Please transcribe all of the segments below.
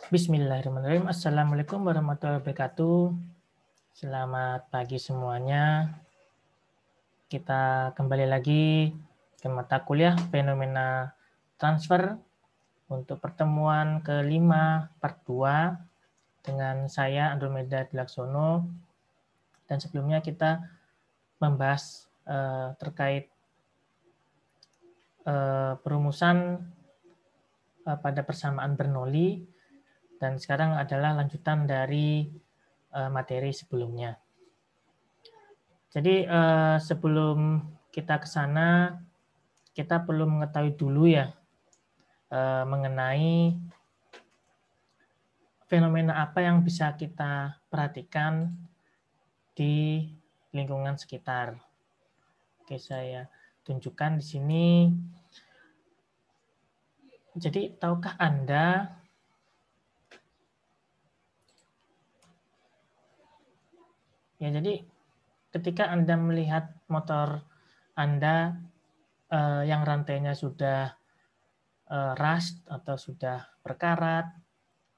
Bismillahirrahmanirrahim. Assalamualaikum warahmatullahi wabarakatuh. Selamat pagi semuanya. Kita kembali lagi ke mata kuliah fenomena transfer untuk pertemuan kelima part 2 dengan saya Andromeda Dilaksono. Dan sebelumnya kita membahas terkait perumusan pada persamaan Bernoulli, dan sekarang adalah lanjutan dari materi sebelumnya. Jadi sebelum kita ke sana, kita perlu mengetahui dulu ya mengenai fenomena apa yang bisa kita perhatikan di lingkungan sekitar. Oke, saya tunjukkan di sini. Jadi tahukah Anda ya, jadi ketika Anda melihat motor Anda yang rantainya sudah rust atau sudah berkarat,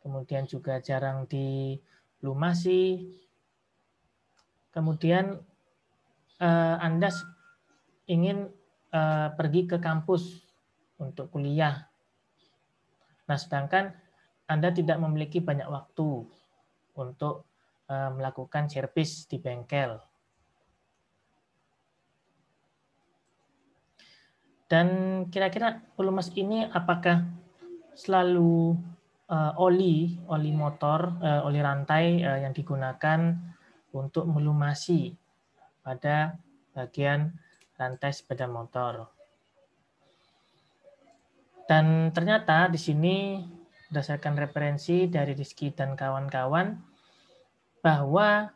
kemudian juga jarang dilumasi, kemudian Anda ingin pergi ke kampus untuk kuliah. Nah, sedangkan Anda tidak memiliki banyak waktu untuk melakukan servis di bengkel. Dan kira-kira pelumas ini apakah selalu oli motor, oli rantai yang digunakan untuk melumasi pada bagian rantai sepeda motor. Dan ternyata di sini berdasarkan referensi dari Rizky dan kawan-kawan bahwa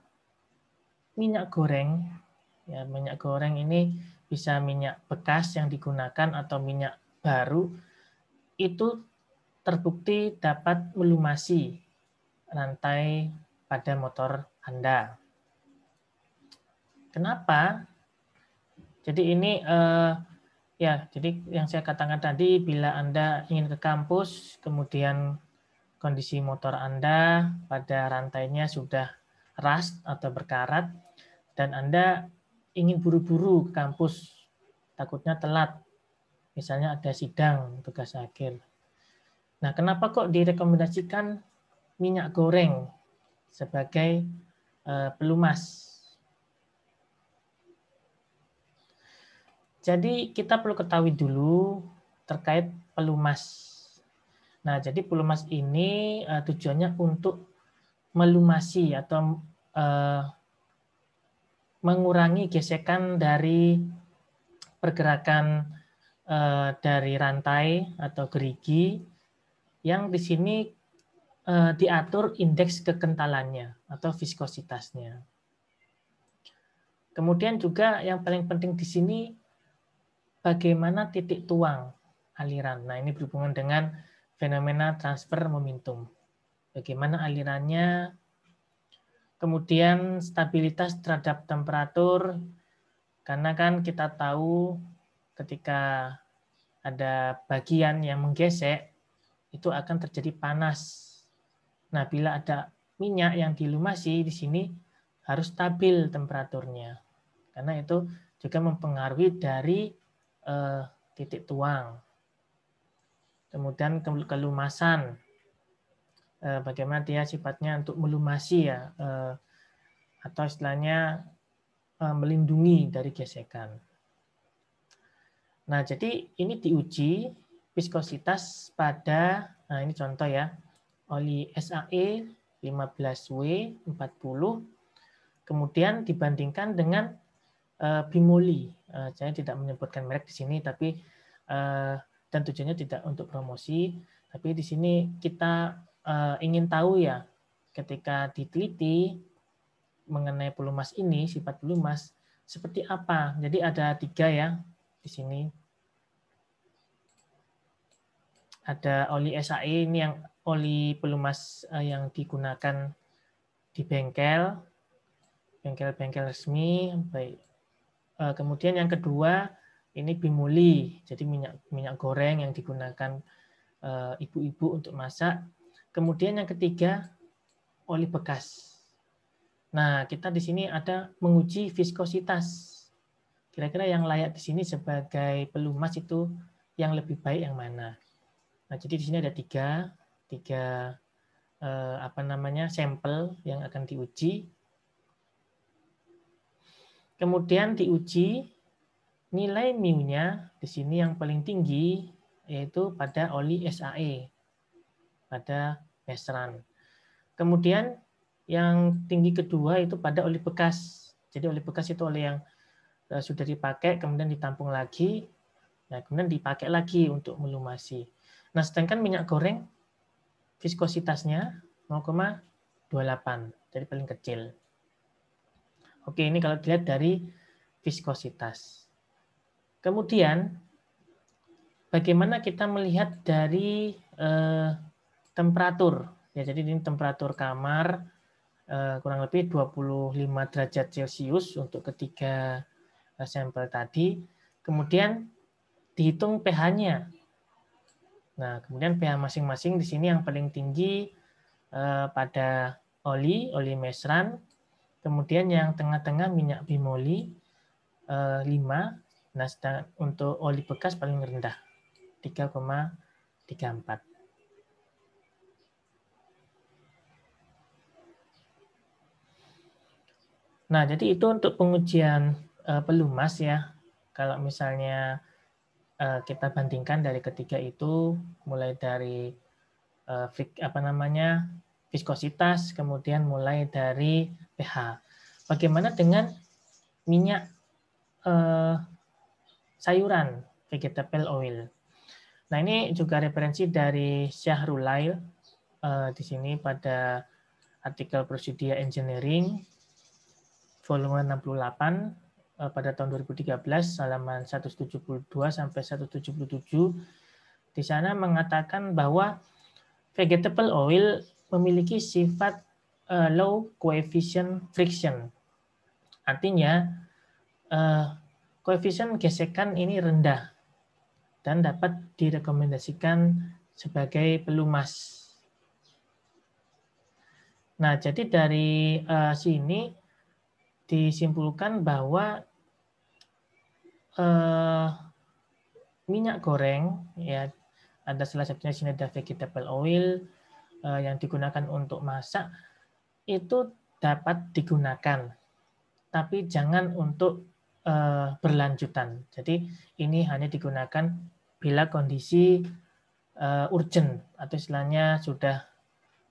minyak goreng ini bisa minyak bekas yang digunakan atau minyak baru, itu terbukti dapat melumasi rantai pada motor Anda. Kenapa? Jadi ini jadi yang saya katakan tadi, bila Anda ingin ke kampus, kemudian kondisi motor Anda pada rantainya sudah rust atau berkarat, dan Anda ingin buru-buru ke kampus, takutnya telat, misalnya ada sidang tugas akhir. Nah, kenapa kok direkomendasikan minyak goreng sebagai pelumas? Jadi kita perlu ketahui dulu terkait pelumas. Nah, jadi pelumas ini tujuannya untuk melumasi atau mengurangi gesekan dari pergerakan dari rantai atau gerigi yang di sini diatur indeks kekentalannya atau viskositasnya. Kemudian juga yang paling penting di sini bagaimana titik tuang aliran. Nah, ini berhubungan dengan fenomena transfer momentum. Bagaimana alirannya, kemudian stabilitas terhadap temperatur, karena kan kita tahu ketika ada bagian yang menggesek, itu akan terjadi panas. Nah, bila ada minyak yang dilumasi di sini harus stabil temperaturnya, karena itu juga mempengaruhi dari titik tuang. Kemudian kelumasan, bagaimana dia sifatnya untuk melumasi ya, atau istilahnya melindungi dari gesekan. Nah, jadi ini diuji viskositas pada, nah ini contoh ya, oli SAE 15W40, kemudian dibandingkan dengan Bimoli. Saya tidak menyebutkan merek di sini, tapi dan tujuannya tidak untuk promosi, tapi di sini kita ingin tahu ya, ketika diteliti mengenai pelumas ini, sifat pelumas seperti apa. Jadi ada 3 ya di sini. Ada oli SAE, ini yang oli pelumas yang digunakan di bengkel-bengkel resmi. Baik. Kemudian yang kedua ini Bimoli, jadi minyak goreng yang digunakan ibu-ibu untuk masak. Kemudian yang ketiga, oli bekas. Nah, kita di sini ada menguji viskositas. Kira-kira yang layak di sini sebagai pelumas itu yang lebih baik yang mana? Nah, jadi di sini ada tiga sampel yang akan diuji. Kemudian diuji nilai mu-nya di sini yang paling tinggi yaitu pada oli SAE, pada mesran. Kemudian yang tinggi kedua itu pada oli bekas. Jadi oli bekas itu oli yang sudah dipakai, kemudian ditampung lagi, nah kemudian dipakai lagi untuk melumasi. Nah, sedangkan minyak goreng viskositasnya 0,28, jadi paling kecil. Oke, ini kalau dilihat dari viskositas. Kemudian, bagaimana kita melihat dari temperatur? Ya, jadi ini temperatur kamar kurang lebih 25 derajat Celcius untuk ketiga sampel tadi. Kemudian dihitung pH-nya. Nah, kemudian pH masing-masing di sini yang paling tinggi pada oli mesran. Kemudian yang tengah-tengah minyak bimoli 5. Nah, untuk oli bekas paling rendah 3,34. Nah, jadi itu untuk pengujian pelumas ya. Kalau misalnya kita bandingkan dari ketiga itu, mulai dari viskositas, kemudian mulai dari pH. Bagaimana dengan minyak sayuran, vegetable oil? Nah, ini juga referensi dari Syahrulail di sini pada artikel Prosedia Engineering volume 68 pada tahun 2013 halaman 172 sampai 177. Di sana mengatakan bahwa vegetable oil memiliki sifat low coefficient friction. Artinya koefisien gesekan ini rendah dan dapat direkomendasikan sebagai pelumas. Nah, jadi dari sini disimpulkan bahwa minyak goreng ya, ada salah satunya di sini ada vegetable oil yang digunakan untuk masak, itu dapat digunakan, tapi jangan untuk berlanjutan. Jadi ini hanya digunakan bila kondisi urgent atau istilahnya sudah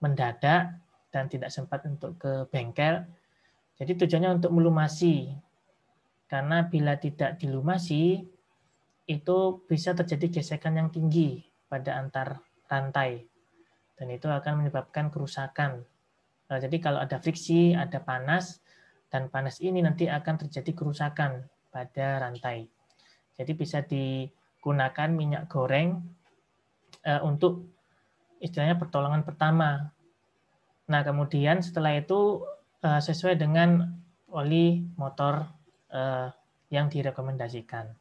mendadak dan tidak sempat untuk ke bengkel. Jadi tujuannya untuk melumasi, karena bila tidak dilumasi itu bisa terjadi gesekan yang tinggi pada antar rantai dan itu akan menyebabkan kerusakan. Nah, jadi kalau ada friksi, ada panas, dan panas ini nanti akan terjadi kerusakan pada rantai. Jadi bisa digunakan minyak goreng untuk istilahnya pertolongan pertama. Nah, kemudian setelah itu sesuai dengan oli motor yang direkomendasikan.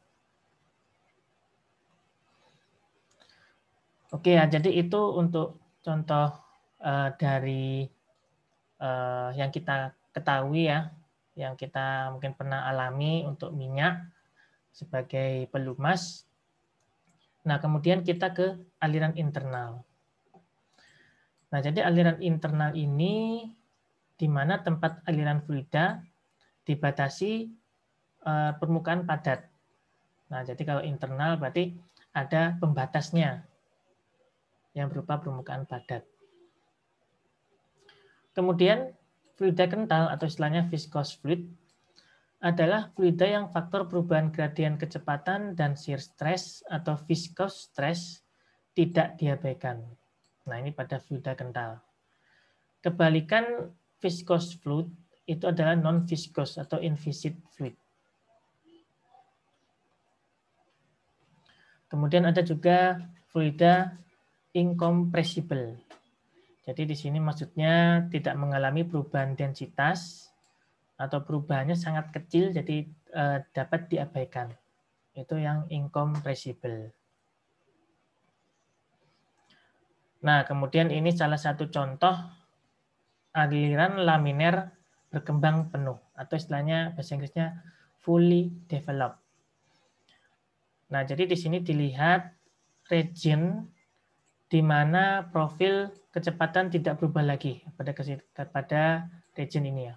Oke ya, jadi itu untuk contoh dari yang kita ketahui ya, yang kita mungkin pernah alami untuk minyak sebagai pelumas. Nah, kemudian kita ke aliran internal. Nah, jadi aliran internal ini di mana tempat aliran fluida dibatasi permukaan padat. Nah, jadi kalau internal berarti ada pembatasnya yang berupa permukaan padat. Kemudian fluida kental atau istilahnya viscous fluid adalah fluida yang faktor perubahan gradien kecepatan dan shear stress atau viscous stress tidak diabaikan. Nah, ini pada fluida kental. Kebalikan viscous fluid itu adalah non-viscous atau inviscid fluid. Kemudian ada juga fluida incompressible. Jadi di sini maksudnya tidak mengalami perubahan densitas atau perubahannya sangat kecil, jadi dapat diabaikan. Itu yang incompressible. Nah, kemudian ini salah satu contoh aliran laminer berkembang penuh, atau istilahnya bahasa Inggrisnya fully developed. Nah, jadi di sini dilihat region di mana profil kecepatan tidak berubah lagi pada region ini ya.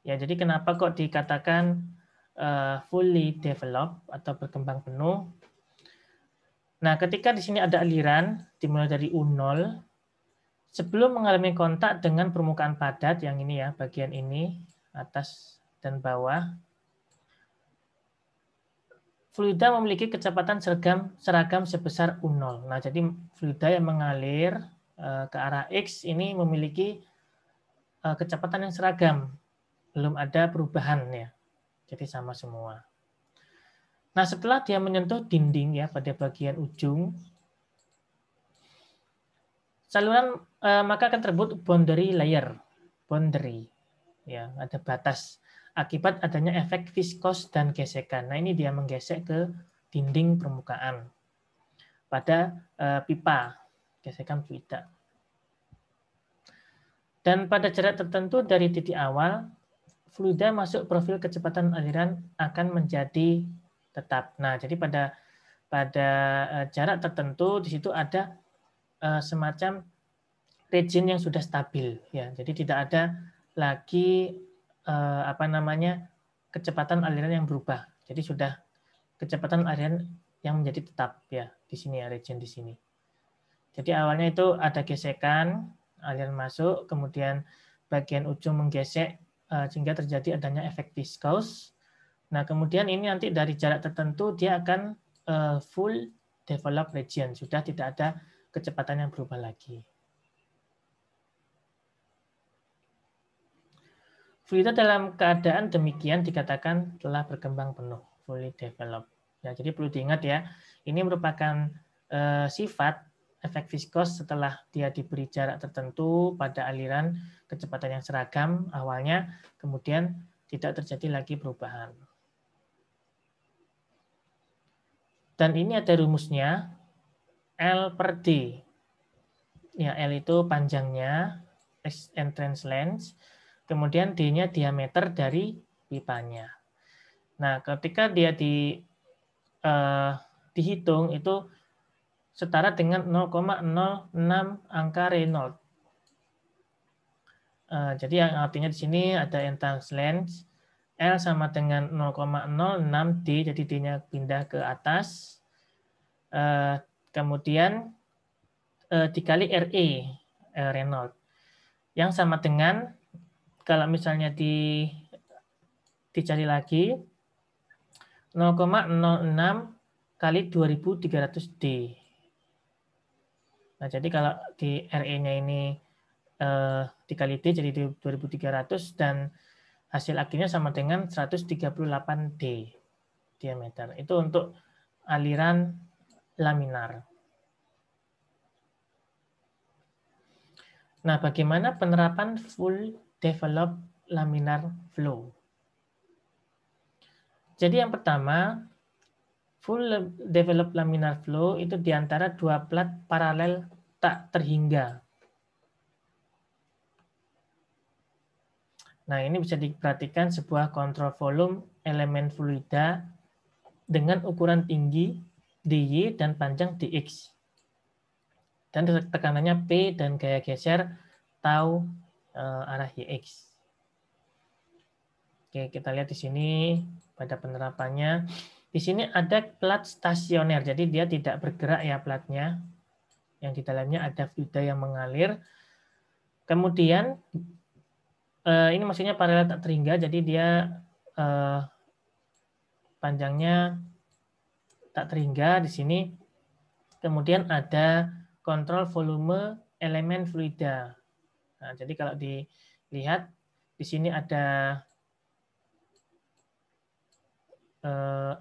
Ya, jadi kenapa kok dikatakan fully developed atau berkembang penuh? Nah, ketika di sini ada aliran dimulai dari U0, sebelum mengalami kontak dengan permukaan padat yang ini ya, bagian ini, atas dan bawah, fluida memiliki kecepatan seragam sebesar U0. Nah, jadi fluida yang mengalir ke arah X ini memiliki kecepatan yang seragam. Belum ada perubahan ya. Jadi sama semua. Nah, setelah dia menyentuh dinding ya pada bagian ujung, saluran maka akan tersebut boundary layer. Boundary. Ya, ada batas akibat adanya efek viskos dan gesekan. Nah, ini dia menggesek ke dinding permukaan pada pipa, gesekan fluida. Dan pada jarak tertentu dari titik awal, fluida masuk profil kecepatan aliran akan menjadi tetap. Nah, jadi pada jarak tertentu di situ ada semacam region yang sudah stabil ya. Jadi tidak ada lagi kecepatan aliran yang berubah. Jadi sudah kecepatan aliran yang menjadi tetap ya di sini ya, region di sini. Jadi awalnya itu ada gesekan, aliran masuk, kemudian bagian ujung menggesek sehingga terjadi adanya efek viskos. Nah, kemudian ini nanti dari jarak tertentu dia akan full developed region, sudah tidak ada kecepatan yang berubah lagi. Fluida dalam keadaan demikian dikatakan telah berkembang penuh, fully developed. Ya, jadi perlu diingat ya, ini merupakan sifat efek viskos setelah dia diberi jarak tertentu pada aliran kecepatan yang seragam awalnya, kemudian tidak terjadi lagi perubahan. Dan ini ada rumusnya, L per D. Ya, L itu panjangnya, entrance length, kemudian D-nya diameter dari pipanya. Nah, ketika dia dihitung itu setara dengan 0,06 angka Reynolds. Jadi yang artinya di sini ada entrance length, L sama dengan 0,06 D, jadi D-nya pindah ke atas. Kemudian dikali RE, Reynolds, yang sama dengan, kalau misalnya dicari lagi, 0,06 kali 2300 D. Nah, jadi kalau di RE-nya ini dikali D jadi 2300 dan hasil akhirnya sama dengan 138 D diameter. Itu untuk aliran laminar. Nah, bagaimana penerapan full developed laminar flow? Jadi yang pertama, full developed laminar flow itu diantara dua plat paralel tak terhingga. Nah, ini bisa diperhatikan sebuah kontrol volume elemen fluida dengan ukuran tinggi dy dan panjang dx. Dan tekanannya P dan gaya geser tau arah YX. Oke, kita lihat di sini pada penerapannya. Di sini ada plat stasioner, jadi dia tidak bergerak ya platnya. Yang di dalamnya ada fluida yang mengalir. Kemudian ini maksudnya paralel tak terhingga, jadi dia panjangnya tak terhingga di sini. Kemudian ada kontrol volume elemen fluida. Nah, jadi kalau dilihat di sini ada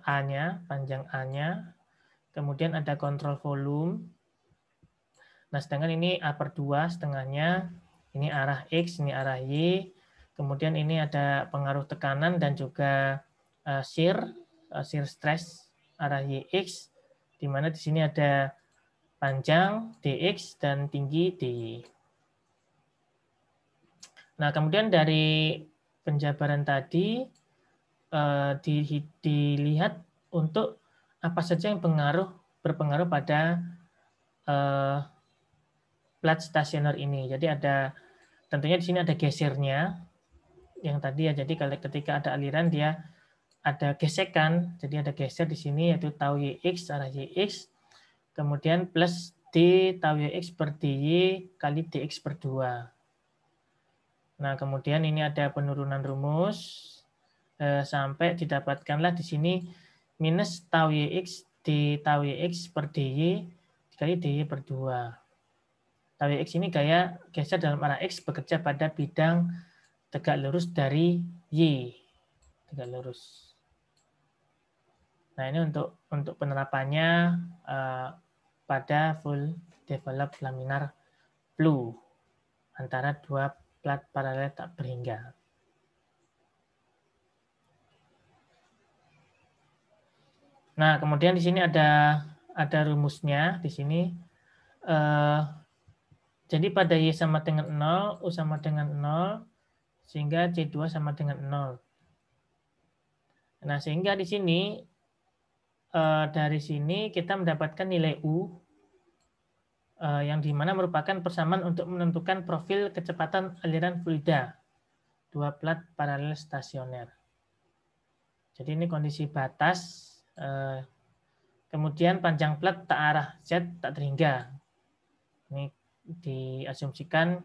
A-nya, panjang A-nya. Kemudian ada kontrol volume. Nah, sedangkan ini A per 2 setengahnya. Ini arah X, ini arah Y. Kemudian ini ada pengaruh tekanan dan juga shear stress arah YX. Di mana di sini ada panjang dx dan tinggi dy. Nah, kemudian dari penjabaran tadi dilihat untuk apa saja yang berpengaruh pada plat stasioner ini. Jadi tentunya di sini ada gesernya yang tadi ya. Jadi kalau ketika ada aliran dia ada gesekan, jadi ada geser di sini yaitu tau Yx arah Yx, kemudian plus D tau Yx per dy kali dx per 2. Nah, kemudian ini ada penurunan rumus sampai didapatkanlah di sini minus tau Yx d tau Yx per dy dikali dy per 2. Tau Yx ini gaya geser dalam arah X bekerja pada bidang tegak lurus dari Y. Tegak lurus. Nah, ini untuk penerapannya pada full develop laminar blue antara dua plat paralel tak berhingga. Nah, kemudian di sini ada rumusnya di sini. Jadi pada Y sama dengan 0, U sama dengan 0, sehingga C2 sama dengan 0. Nah, sehingga di sini dari sini kita mendapatkan nilai U yang dimana merupakan persamaan untuk menentukan profil kecepatan aliran fluida dua plat paralel stasioner. Jadi ini kondisi batas. Kemudian panjang plat tak arah Z tak terhingga. Ini diasumsikan.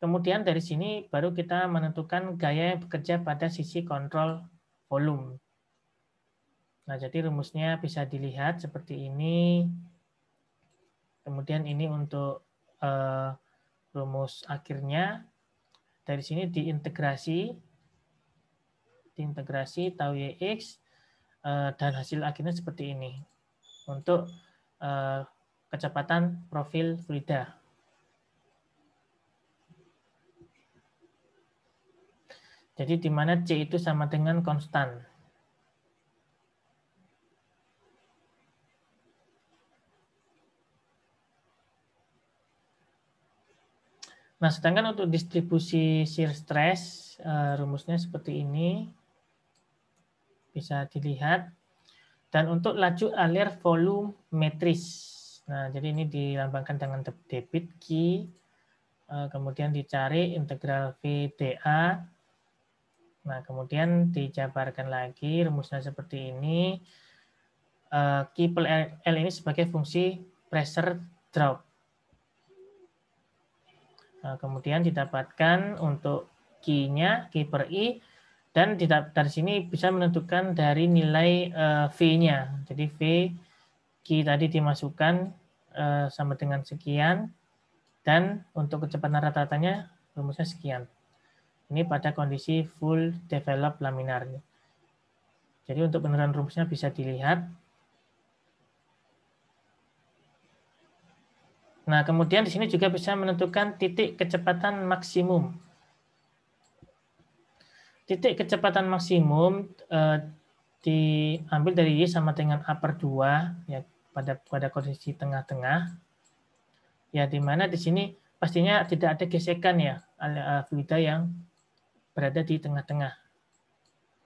Kemudian dari sini baru kita menentukan gaya yang bekerja pada sisi kontrol volume. Nah, jadi rumusnya bisa dilihat seperti ini. Kemudian ini untuk rumus akhirnya. Dari sini diintegrasi tau Yx dan hasil akhirnya seperti ini untuk kecepatan profil fluida. Jadi di mana C itu sama dengan konstan. Nah, sedangkan untuk distribusi shear stress, rumusnya seperti ini. Bisa dilihat. Dan untuk laju alir volumetris. Nah, jadi ini dilambangkan dengan debit Q. Kemudian dicari integral VdA. Nah, kemudian dijabarkan lagi rumusnya seperti ini. Q per L ini sebagai fungsi pressure drop. Nah, kemudian didapatkan untuk Q-nya, Q per I, dan dari sini bisa menentukan dari nilai V-nya. Jadi V, Q tadi dimasukkan sama dengan sekian, dan untuk kecepatan rata-ratanya rumusnya sekian. Ini pada kondisi full develop laminar. Jadi untuk penurunan rumusnya bisa dilihat. Nah, kemudian di sini juga bisa menentukan titik kecepatan maksimum. Titik kecepatan maksimum diambil dari Y sama dengan A per 2 ya, pada kondisi tengah-tengah. Ya, di mana di sini pastinya tidak ada gesekan ya, fluida yang berada di tengah-tengah.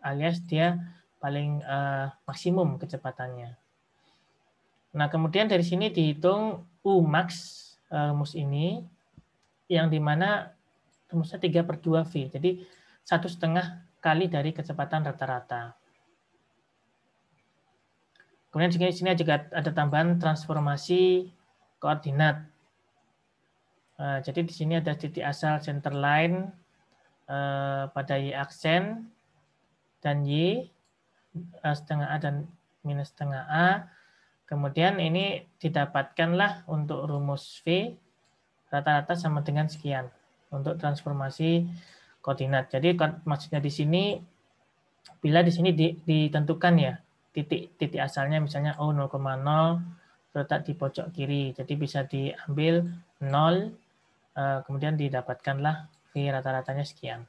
Alias dia paling maksimum kecepatannya. Nah, kemudian dari sini dihitung U max rumus ini, yang dimana rumusnya 3 per 2 V. Jadi 1,5 kali dari kecepatan rata-rata. Kemudian di sini juga ada tambahan transformasi koordinat. Jadi di sini ada titik asal center line pada Y aksen dan Y setengah A dan minus setengah A. Kemudian ini didapatkanlah untuk rumus V rata-rata sama dengan sekian untuk transformasi koordinat. Jadi maksudnya di sini bila di sini ditentukan ya titik asalnya misalnya O 0,0 terletak di pojok kiri. Jadi bisa diambil 0 kemudian didapatkanlah V rata-ratanya sekian.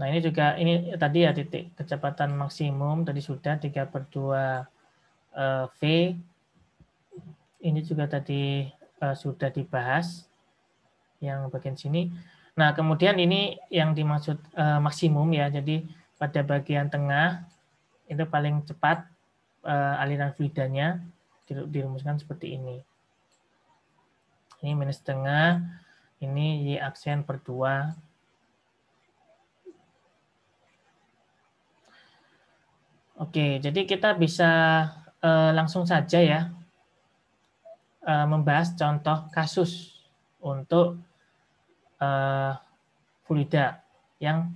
Nah, ini juga ini tadi ya titik kecepatan maksimum tadi sudah 3/2 V. Ini juga tadi sudah dibahas yang bagian sini. Nah, kemudian ini yang dimaksud maksimum ya. Jadi pada bagian tengah itu paling cepat aliran fluidanya dirumuskan seperti ini. Ini minus setengah, ini Y aksen per 2. Oke, jadi kita bisa langsung saja ya membahas contoh kasus untuk fluida yang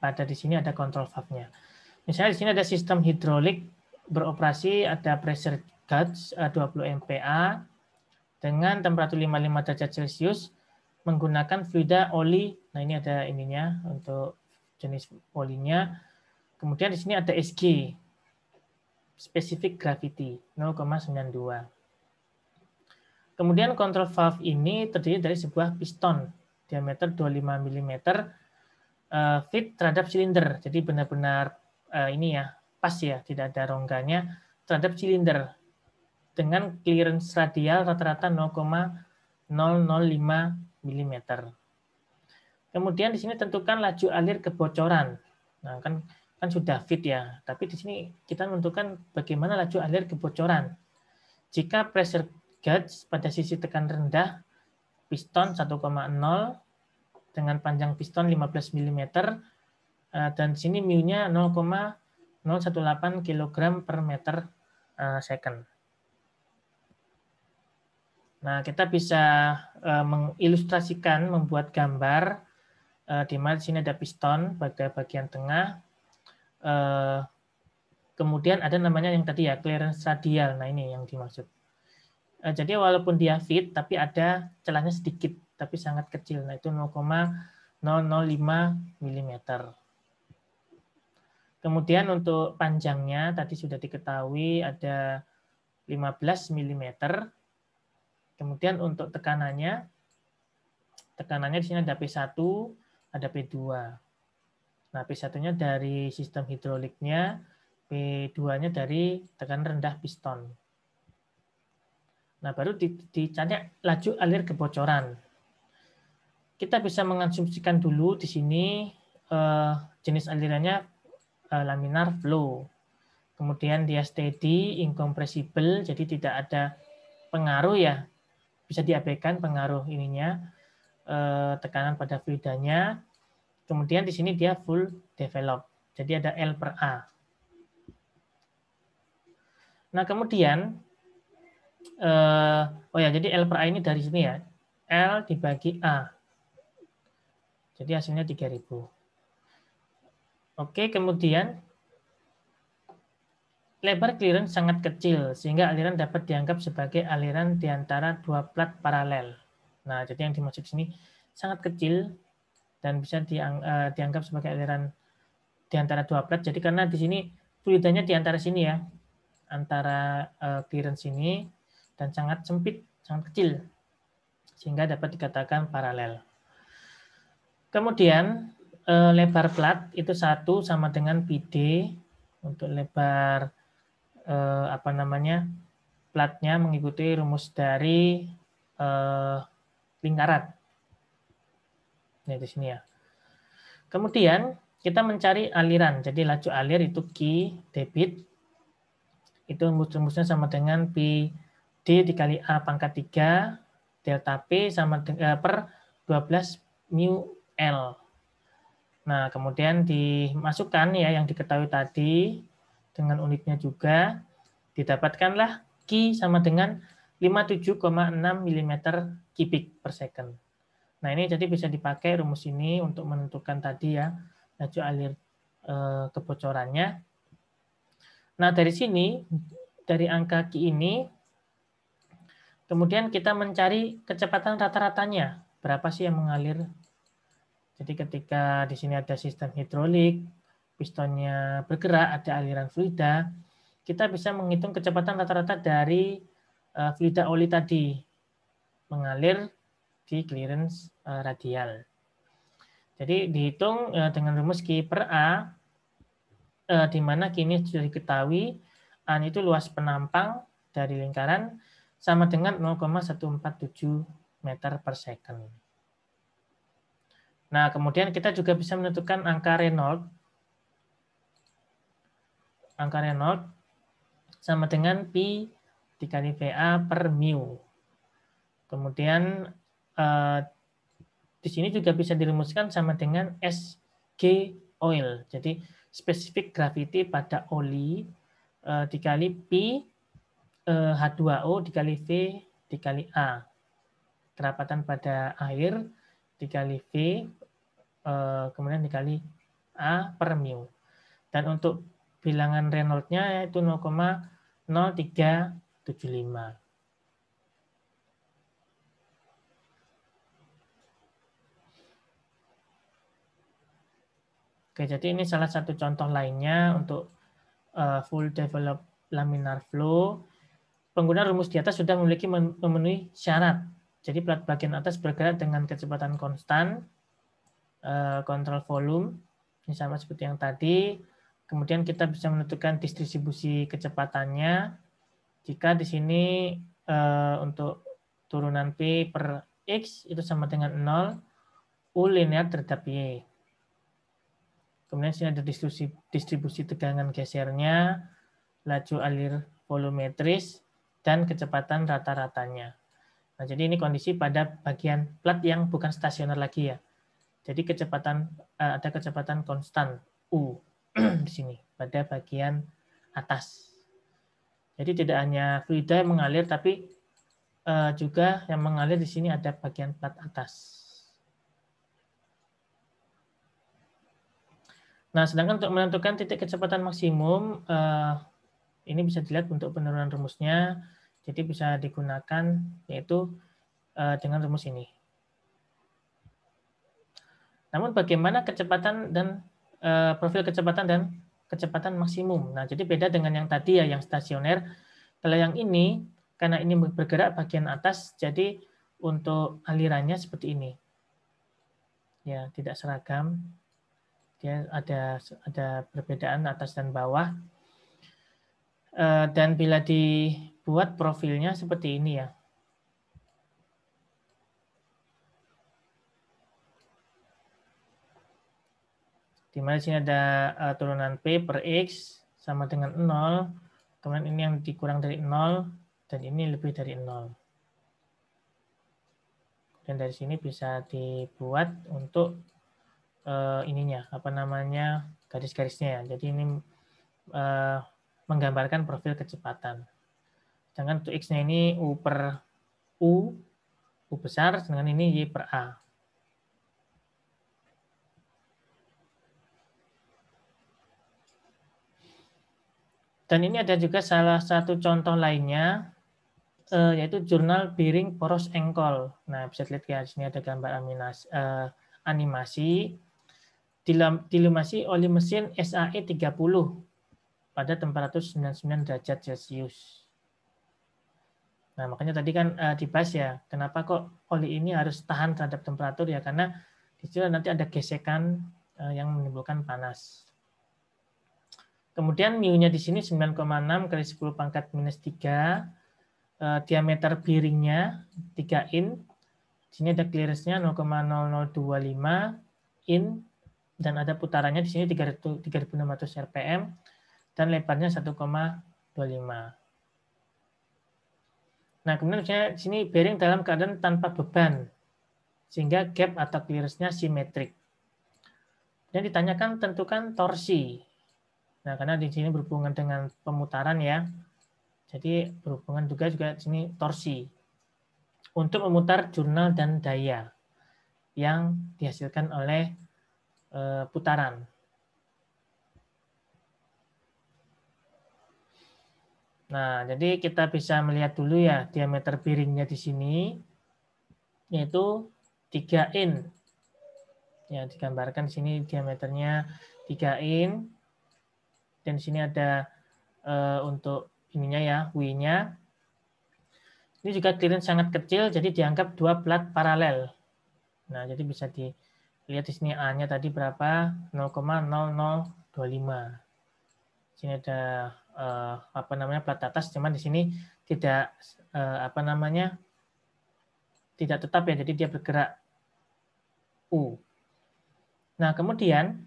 pada di sini ada control valve-nya. Misalnya di sini ada sistem hidrolik beroperasi, ada pressure gauge 20 MPa dengan temperatur 55 derajat Celcius menggunakan fluida oli. Nah, ini ada ininya untuk jenis olinya. Kemudian di sini ada SG, specific gravity 0,92. Kemudian control valve ini terdiri dari sebuah piston diameter 25 mm fit terhadap silinder. Jadi benar-benar ini ya pas ya, tidak ada rongganya terhadap silinder dengan clearance radial rata-rata 0,005 mm. Kemudian di sini tentukan laju alir kebocoran. Nah, kan sudah fit ya, tapi di sini kita menentukan bagaimana laju alir kebocoran. Jika pressure gauge pada sisi tekan rendah piston 1,0 dengan panjang piston 15 mm dan di sini mu-nya 0,018 kg per meter second. Nah, kita bisa mengilustrasikan, membuat gambar di mana di sini ada piston pada bagian tengah. Kemudian ada namanya yang tadi ya clearance radial. Nah, ini yang dimaksud. Jadi walaupun dia fit, tapi ada celahnya sedikit, tapi sangat kecil. Nah, itu 0,005 mm. Kemudian untuk panjangnya tadi sudah diketahui ada 15 mm. Kemudian untuk tekanannya di sini ada P1, ada P2. Nah, P1-nya dari sistem hidroliknya, P2-nya dari tekanan rendah piston. Nah, baru dicari laju alir kebocoran. Kita bisa mengasumsikan dulu di sini jenis alirannya laminar flow. Kemudian dia steady, incompressible, jadi tidak ada pengaruh ya. Bisa diabaikan pengaruh ininya, tekanan pada fluidanya. Kemudian di sini dia full develop. Jadi ada L per A. Nah, kemudian oh ya, jadi L per A ini dari sini ya. L dibagi A. Jadi hasilnya 3000. Oke, kemudian lebar clearance sangat kecil sehingga aliran dapat dianggap sebagai aliran di antara dua plat paralel. Nah, jadi yang dimaksud sini sangat kecil dan bisa dianggap sebagai aliran di antara dua plat. Jadi karena di sini fluidanya di antara sini ya, antara clearance ini dan sangat sempit, sangat kecil, sehingga dapat dikatakan paralel. Kemudian lebar plat itu 1 sama dengan PD untuk lebar platnya mengikuti rumus dari lingkaran. Nah, di sini ya. Kemudian kita mencari aliran. Jadi laju alir itu Q debit. Itu rumusnya sama dengan Pi D dikali A pangkat 3 delta P sama per 12 mu L. Nah, kemudian dimasukkan ya yang diketahui tadi dengan unitnya juga, didapatkanlah Q sama dengan 57,6 mm kubik per second. Nah, ini jadi bisa dipakai rumus ini untuk menentukan tadi ya laju alir kebocorannya. Nah, dari sini, dari angka Q ini, kemudian kita mencari kecepatan rata-ratanya. Berapa sih yang mengalir? Jadi ketika di sini ada sistem hidrolik, pistonnya bergerak, ada aliran fluida, kita bisa menghitung kecepatan rata-rata dari fluida oli tadi mengalir di clearance radial. Jadi dihitung dengan rumus Q per A, di mana kini sudah diketahui A itu luas penampang dari lingkaran sama dengan 0,147 meter per second. Nah, kemudian kita juga bisa menentukan angka Reynolds. Angka Reynolds sama dengan Pi dikali VA per mu. Kemudian di sini juga bisa dirumuskan sama dengan SG oil. Jadi spesifik gravity pada oli dikali Pi H2O dikali V dikali A. Kerapatan pada air dikali V kemudian dikali A per mu. Dan untuk bilangan Reynolds-nya yaitu 0,0375. Oke, jadi ini salah satu contoh lainnya untuk full develop laminar flow. Pengguna rumus di atas sudah memenuhi syarat. Jadi plat bagian atas bergerak dengan kecepatan konstan, kontrol volume, ini sama seperti yang tadi. Kemudian kita bisa menentukan distribusi kecepatannya. Jika di sini untuk turunan P per X itu sama dengan 0, U linear terhadap Y. Kemudian sini ada distribusi tegangan gesernya, laju alir volumetris, dan kecepatan rata-ratanya. Nah, jadi ini kondisi pada bagian plat yang bukan stasioner lagi ya. Jadi ada kecepatan konstan U di sini pada bagian atas. Jadi tidak hanya fluida yang mengalir, tapi juga yang mengalir di sini ada bagian plat atas. Nah, sedangkan untuk menentukan titik kecepatan maksimum, ini bisa dilihat untuk penurunan rumusnya. Jadi bisa digunakan yaitu dengan rumus ini. Namun bagaimana kecepatan dan profil kecepatan dan kecepatan maksimum. Nah, jadi beda dengan yang tadi ya, yang stasioner. Kalau yang ini, karena ini bergerak bagian atas, jadi untuk alirannya seperti ini. Ya, tidak seragam. Dia ada perbedaan atas dan bawah. Dan bila dibuat profilnya seperti ini ya. Di mana sini ada turunan P per X sama dengan 0. Kemudian ini yang dikurang dari 0 dan ini lebih dari 0. Dan dari sini bisa dibuat untuk ininya, apa namanya, garis-garisnya ya. Jadi ini menggambarkan profil kecepatan. Sedangkan untuk X-nya ini U per U besar, sedangkan ini Y per A. Dan ini ada juga salah satu contoh lainnya, yaitu jurnal Bearing Poros Engkol. Nah, bisa dilihat ya, di sini ada gambar animasi. Diluminasi oleh mesin SAE 30 pada temperatur 99 derajat Celcius. Nah, makanya tadi kan dibahas ya, kenapa kok oli ini harus tahan terhadap temperatur ya, karena di situ nanti ada gesekan yang menimbulkan panas. Kemudian mu-nya di sini 9,6 kali 10 pangkat minus 3, diameter bearingnya 3 in, di sini ada clearance-nya 0,0025 in, dan ada putarannya di sini 3600 rpm dan lebarnya 1,25. Nah, kemudian di sini bearing dalam keadaan tanpa beban sehingga gap atau clearance-nya simetrik. Dan ditanyakan tentukan torsi. Nah, karena di sini berhubungan dengan pemutaran ya. Jadi berhubungan juga di sini torsi untuk memutar jurnal dan daya yang dihasilkan oleh putaran. Nah, jadi kita bisa melihat dulu ya diameter bearingnya di sini, yaitu 3 in. Ya, digambarkan di sini diameternya 3 in. Dan di sini ada untuk ininya ya, W-nya. Ini juga clearance sangat kecil, jadi dianggap 2 plat paralel. Nah, jadi bisa Lihat di sini A-nya tadi berapa? 0,0025. Sini ada apa namanya plat atas, cuman di sini tidak apa namanya tidak tetap ya, jadi dia bergerak U. Nah, kemudian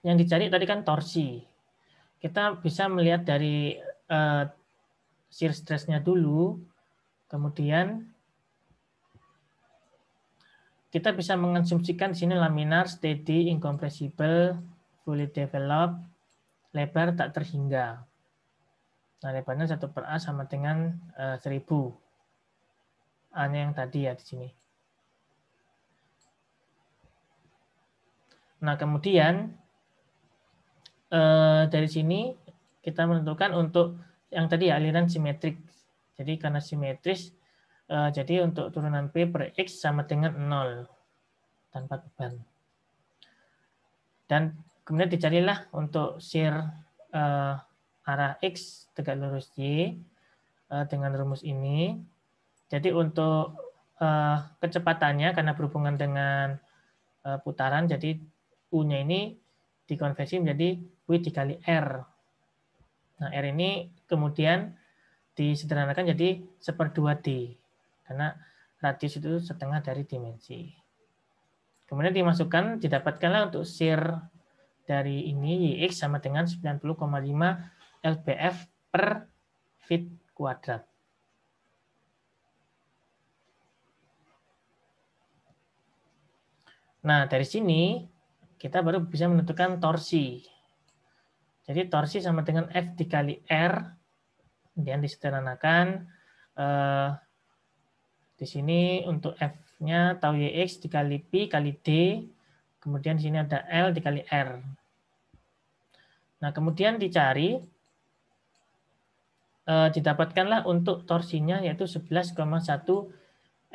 yang dicari tadi kan torsi. Kita bisa melihat dari shear stress-nya dulu, kemudian kita bisa mengasumsikan di sini laminar, steady, incompressible, fully developed, lebar tak terhingga. Nah, lebarnya 1/A sama dengan 1000. A-nya yang tadi ya di sini. Nah, kemudian dari sini kita menentukan untuk yang tadi ya aliran simetrik. Jadi karena simetris, jadi untuk turunan P per X sama dengan 0 tanpa beban. Dan kemudian dicarilah untuk shear arah X tegak lurus Y dengan rumus ini. Jadi untuk kecepatannya karena berhubungan dengan putaran, jadi U-nya ini dikonversi menjadi W dikali R. Nah, R ini kemudian disederhanakan jadi 1/2D, karena radius itu setengah dari dimensi. Kemudian dimasukkan, didapatkanlah untuk shear dari ini YX sama dengan 90,5 lbf per feet kuadrat. Nah, dari sini kita baru bisa menentukan torsi. Jadi torsi sama dengan F dikali R, kemudian disederhanakan. Di sini untuk F-nya tau YX dikali Pi kali D, kemudian di sini ada L dikali R. Nah, kemudian dicari, didapatkanlah untuk torsinya yaitu 11,1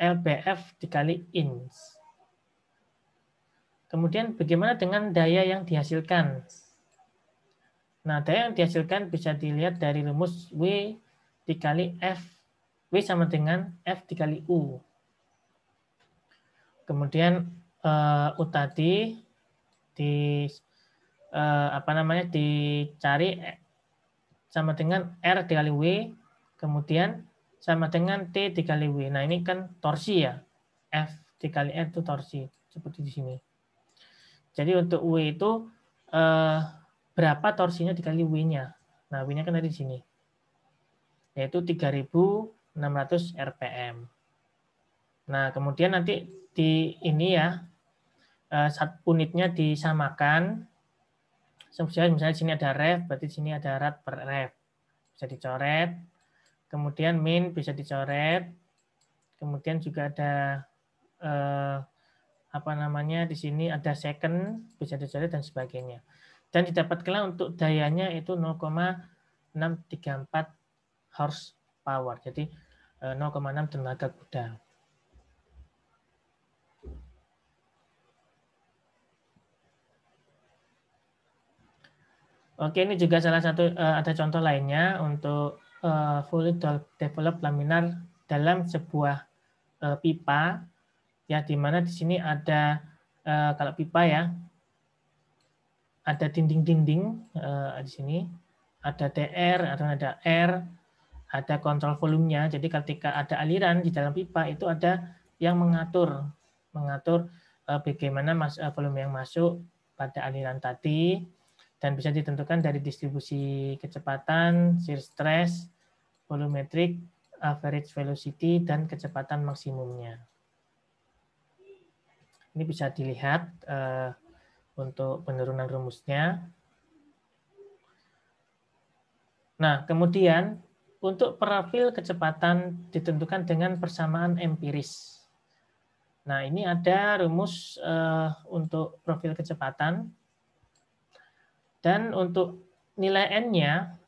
lbf dikali inch. Kemudian bagaimana dengan daya yang dihasilkan? Nah, daya yang dihasilkan bisa dilihat dari rumus W dikali F. W sama dengan F dikali U. Kemudian U tadi dicari sama dengan R dikali W, kemudian sama dengan T dikali W. Nah, ini kan torsi ya. F dikali R itu torsi, seperti di sini. Jadi untuk W itu berapa torsinya dikali W-nya. Nah, W-nya kan ada di sini. Yaitu 3.600 RPM. Nah, kemudian nanti di ini ya, unitnya disamakan. Misalnya di sini ada ref, berarti di sini ada rad per ref. Bisa dicoret. Kemudian min bisa dicoret. Kemudian juga ada apa namanya di sini ada second bisa dicoret dan sebagainya. Dan didapatkanlah untuk dayanya itu 0,634 horsepower. Jadi 0,6 tenaga kuda. Oke, ini juga salah satu ada contoh lainnya untuk fully developed laminar dalam sebuah pipa, ya, di mana di sini ada kalau pipa ya ada dinding-dinding di sini, ada DR atau ada R, ada kontrol volumenya. Jadi ketika ada aliran di dalam pipa itu ada yang mengatur bagaimana volume yang masuk pada aliran tadi. Dan bisa ditentukan dari distribusi kecepatan, shear stress, volumetric, average velocity, dan kecepatan maksimumnya. Ini bisa dilihat untuk penurunan rumusnya. Nah, kemudian untuk profil kecepatan ditentukan dengan persamaan empiris. Nah, ini ada rumus untuk profil kecepatan. Dan untuk nilai N-nya,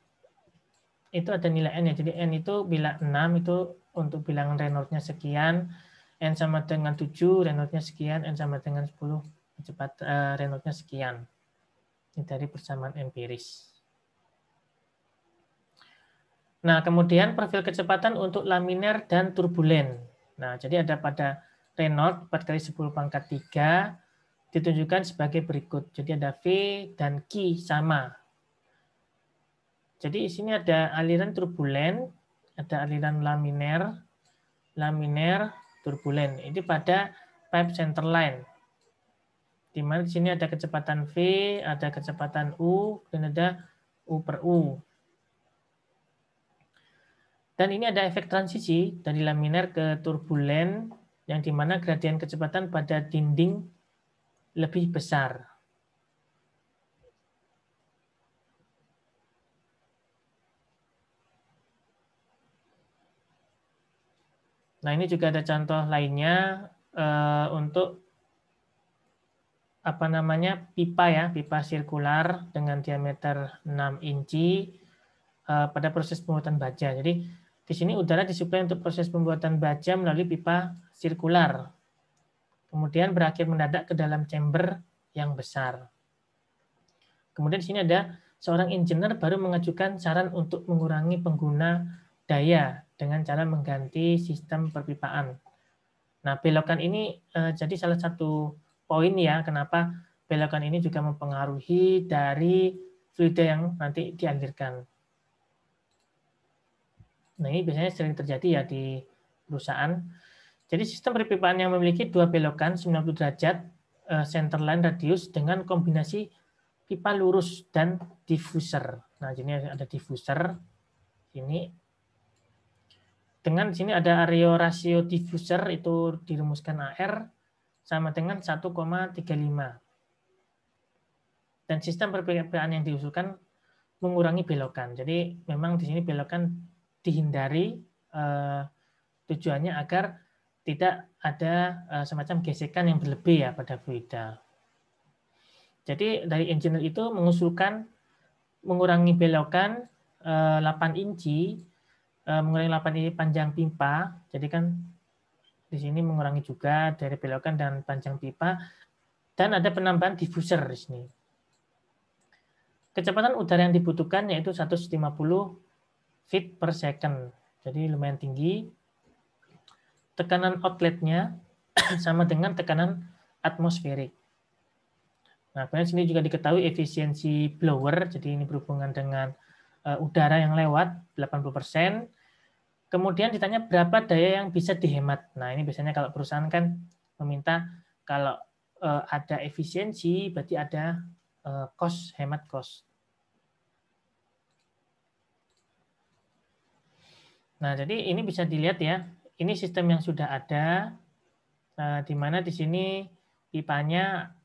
itu ada nilai N-nya. Jadi N itu bila 6 itu untuk bilangan Reynolds-nya sekian, N sama dengan 7, Reynolds-nya sekian, N sama dengan 10, Reynolds-nya sekian. Ini dari persamaan empiris. Nah, kemudian profil kecepatan untuk laminer dan turbulen. Nah, jadi ada pada Reynolds 4 kali 10 pangkat 3, ditunjukkan sebagai berikut. Jadi ada V dan Q sama. Jadi di sini ada aliran turbulen, ada aliran laminer, turbulen. Ini pada pipe center line. Di mana di sini ada kecepatan V, ada kecepatan U, dan ada U per U. Dan ini ada efek transisi dari laminer ke turbulen, yang di mana gradien kecepatan pada dinding lebih besar. Nah, ini juga ada contoh lainnya untuk pipa sirkular dengan diameter 6 inci pada proses pembuatan baja. Jadi di sini udara disuplai untuk proses pembuatan baja melalui pipa sirkular. Kemudian berakhir mendadak ke dalam chamber yang besar. Kemudian di sini ada seorang engineer baru mengajukan saran untuk mengurangi pengguna daya dengan cara mengganti sistem perpipaan. Nah, belokan ini jadi salah satu poin ya, kenapa belokan ini juga mempengaruhi dari fluida yang nanti dialirkan. Nah, ini biasanya sering terjadi ya di perusahaan. Jadi sistem perpipaan yang memiliki dua belokan 90 derajat centerline radius dengan kombinasi pipa lurus dan diffuser. Nah, ini ada diffuser. Ini dengan sini ada area rasio diffuser itu dirumuskan AR sama dengan 1,35. Dan sistem perpipaan yang diusulkan mengurangi belokan. Jadi memang di sini belokan dihindari, tujuannya agar tidak ada semacam gesekan yang berlebih ya pada fluida. Jadi dari engineer itu mengusulkan mengurangi belokan 8 inci, mengurangi 8 inci panjang pipa. Jadi kan di sini mengurangi juga dari belokan dan panjang pipa, dan ada penambahan diffuser di sini. Kecepatan udara yang dibutuhkan yaitu 150 feet per second. Jadi lumayan tinggi. Tekanan outletnya sama dengan tekanan atmosferik. Nah, kemudian sini juga diketahui efisiensi blower, jadi ini berhubungan dengan udara yang lewat 80%. Kemudian ditanya berapa daya yang bisa dihemat. Nah, ini biasanya kalau perusahaan kan meminta kalau ada efisiensi berarti ada cost, hemat cost. Nah, jadi ini bisa dilihat ya. Ini sistem yang sudah ada, di mana di sini pipanya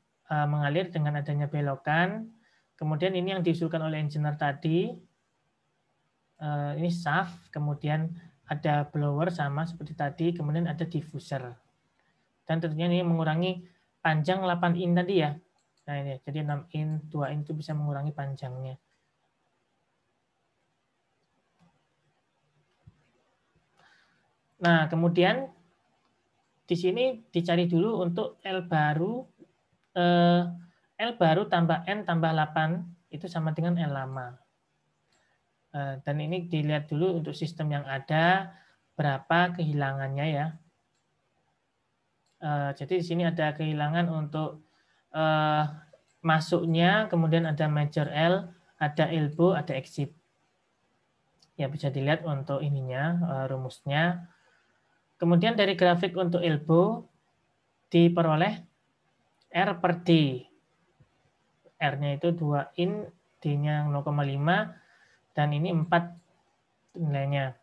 mengalir dengan adanya belokan. Kemudian ini yang diusulkan oleh engineer tadi, ini shaft, kemudian ada blower sama seperti tadi, kemudian ada diffuser. Dan tentunya ini mengurangi panjang 8 in tadi ya. Nah ini, jadi 6 in, 2 in itu bisa mengurangi panjangnya. Nah, kemudian di sini dicari dulu untuk L baru tambah N tambah 8 itu sama dengan L lama. Dan ini dilihat dulu untuk sistem yang ada berapa kehilangannya ya. Jadi di sini ada kehilangan untuk masuknya, kemudian ada major L, ada elbow, ada exit. Ya bisa dilihat untuk ininya, rumusnya. Kemudian dari grafik untuk elbow diperoleh R per D. R-nya itu 2 in, D-nya 0,5, dan ini 4 nilainya.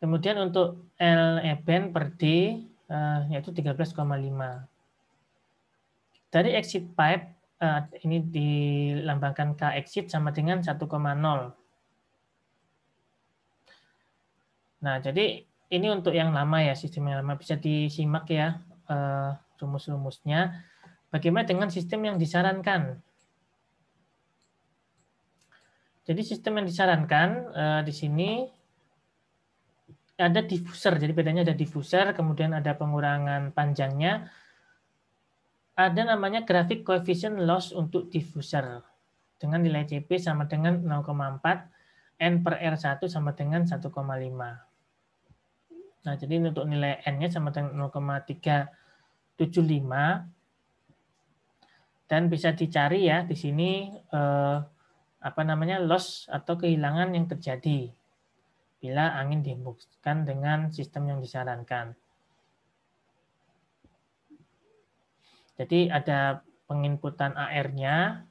Kemudian untuk L eben per D yaitu 13,5. Dari exit pipe ini dilambangkan K exit sama dengan 1,0. Nah, jadi ini untuk yang lama ya, sistem yang lama bisa disimak ya rumus-rumusnya. Bagaimana dengan sistem yang disarankan? Jadi sistem yang disarankan di sini ada diffuser, jadi bedanya ada diffuser, kemudian ada pengurangan panjangnya. Ada namanya grafik coefficient loss untuk diffuser dengan nilai CP sama dengan 0,4, N per R1 sama dengan 1,5. Nah, jadi untuk nilai N-nya sama dengan 0,3 dan bisa dicari ya di sini loss atau kehilangan yang terjadi bila angin dihembuskan dengan sistem yang disarankan. Jadi ada penginputan AR-nya,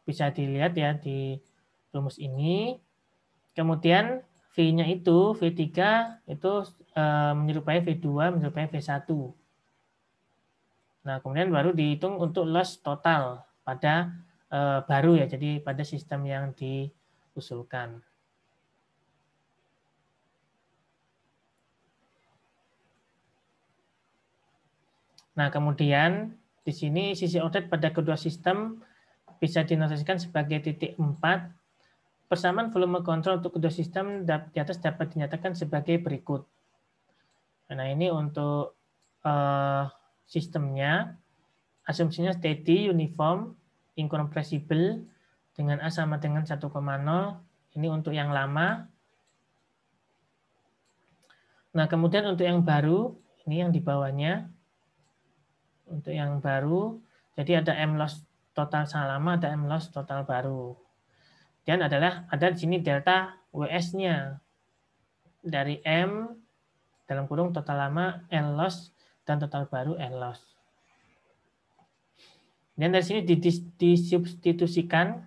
bisa dilihat ya di rumus ini. Kemudian V-nya itu, V3 itu menyerupai V2, menyerupai V1. Nah, kemudian baru dihitung untuk loss total pada baru ya, jadi pada sistem yang diusulkan. Nah, kemudian di sini sisi outlet pada kedua sistem bisa dinotasikan sebagai titik 4. Persamaan volume kontrol untuk kedua sistem di atas dapat dinyatakan sebagai berikut. Nah, ini untuk sistemnya, asumsinya steady, uniform, incompressible, dengan A sama dengan 1,0. Ini untuk yang lama. Nah, kemudian untuk yang baru, ini yang di bawahnya. Untuk yang baru, jadi ada M loss total lama, ada M loss total baru. Dan ada di sini delta WS-nya. Dari M, dalam kurung total lama, L loss, dan total baru L loss. Dan dari sini disubstitusikan,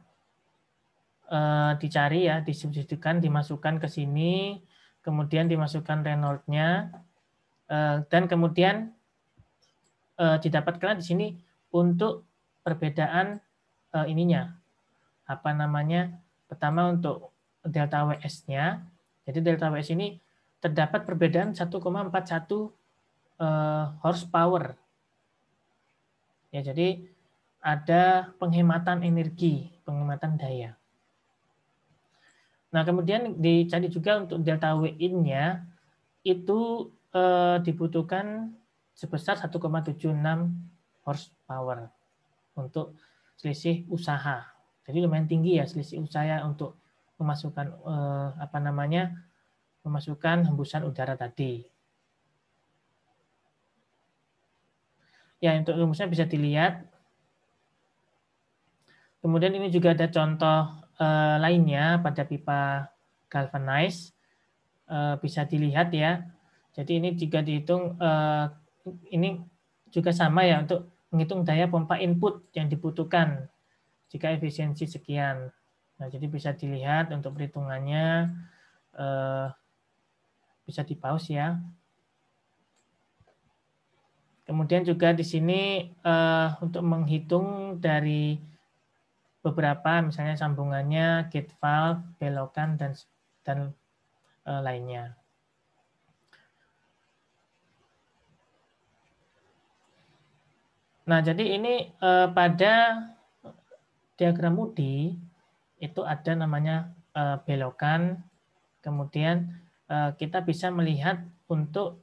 dicari ya, disubstitusikan, dimasukkan ke sini, kemudian dimasukkan Reynolds-nya, dan kemudian didapatkan di sini untuk perbedaan ininya. Pertama untuk delta WS-nya. Jadi delta WS ini terdapat perbedaan 1,41 horsepower. Ya, jadi ada penghematan energi, penghematan daya. Nah, kemudian dicari juga untuk delta W-in-nya itu dibutuhkan sebesar 1,76 horsepower untuk selisih usaha. Jadi lumayan tinggi ya selisih usaha untuk memasukkan memasukkan hembusan udara tadi. Ya, untuk rumusnya bisa dilihat. Kemudian ini juga ada contoh lainnya pada pipa galvanized. Bisa dilihat ya. Jadi ini juga dihitung, ini juga sama ya untuk menghitung daya pompa input yang dibutuhkan jika efisiensi sekian. Nah, jadi bisa dilihat untuk perhitungannya, bisa di pause ya. Kemudian juga di sini untuk menghitung dari beberapa, misalnya sambungannya, gate valve, belokan, dan lainnya. Nah, jadi ini pada diagram Moody itu ada namanya belokan, kemudian kita bisa melihat untuk